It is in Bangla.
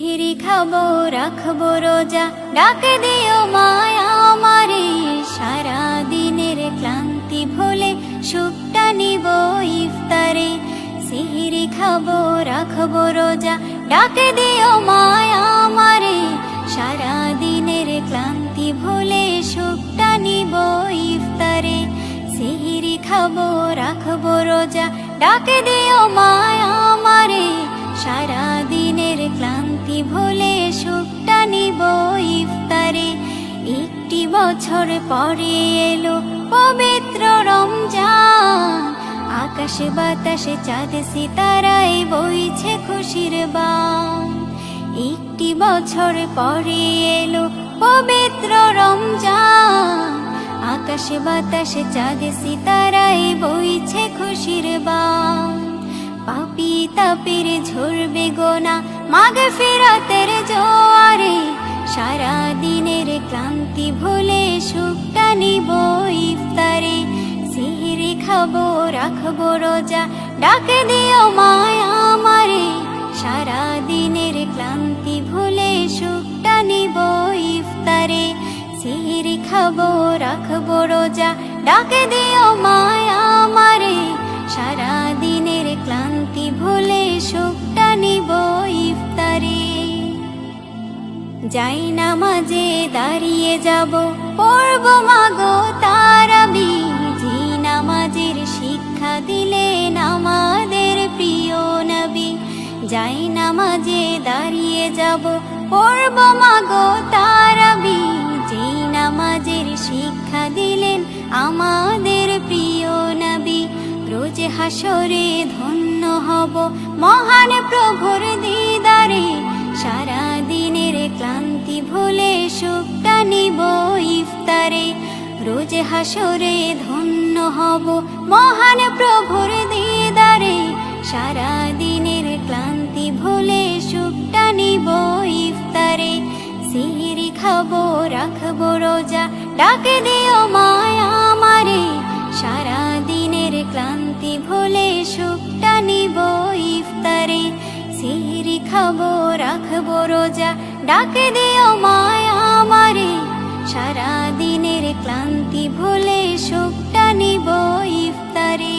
হিরি খাবো রাখবো রোজা, ডাক দিও মায়া আমারে। সারা দিনের ক্লান্তি ভুলে সুখটা নিব ইফতারে। সিহিরি খাবো রাখবো রোজা, ডাক দিও মায়া আমারে। সারা দিনের ক্লান্তি ভুলে সুখটা নিব ইফতারে। সিহিরি খাবো রাখবো রোজা, ডাক দিও মায়া আমারে। সারা দিনের ক্লান্তি ভুলে সুখটা নিব ইফতারে। একটি বছর পরে এলো পবিত্র রমজান, আকাশে বাতাসে চাঁদ সিতারায় বইছে খুশির বান। একটি বছর পরে এলো পবিত্র রমজান, আকাশে বাতাসে চাঁদ সিতারায় বইছে খুশির বান। পাপী তাপের ঝরবে গোনা মাগফিরাতের জোয়ারে। সারা দিনের ক্লান্তি ভুলে সুখটা নিব ইফতারে। সিহিরি খাবো রাখবো রোজা, ডাক দিও মায়া আমারে। সারা দিনের ক্লান্তি ভুলে সুখটা নিব ইফতারে। সিহিরি খাবো রাখবো রোজা, ডাক দিও মায়া আমারে। সারা দিনের ক্লান্তি ভুলে সুখটা নিব ইফতারে। যাই নামাজে দাঁড়িয়ে যাব, পড়ব মাগো তারাবি। যে নামাজের শিক্ষা দিলেন আমাদের প্রিয় নবী। যাই নামাজে দাঁড়িয়ে যাব, পড়ব মাগো তারাবি। যে নামাজের শিক্ষা দিলেন আমাদের প্রিয় নবী। রোজ হাসরে ধন্য হব মহান প্রভুর দিদারে। সারা দিনের ক্লান্তি ভুলে সুখটা নিব ইফতারে। রোজ হাসরে ধন্য হব মহান প্রভুর দিদারে। সারা দিনের ক্লান্তি ভুলে সুখটা নিব ইফতারে। সিহিরি খাবো রাখবো রোজা, ডাক দিও মায়া আমারে। সারা দিনের ক্লান্তি ভুলে সুখটা নিব ইফতারে। সিহিরি খাবো রাখবো রোজা, ডাক দিও মায়া আমারে। সারা দিনের ক্লান্তি ভুলে সুখটা নিব ইফতারে।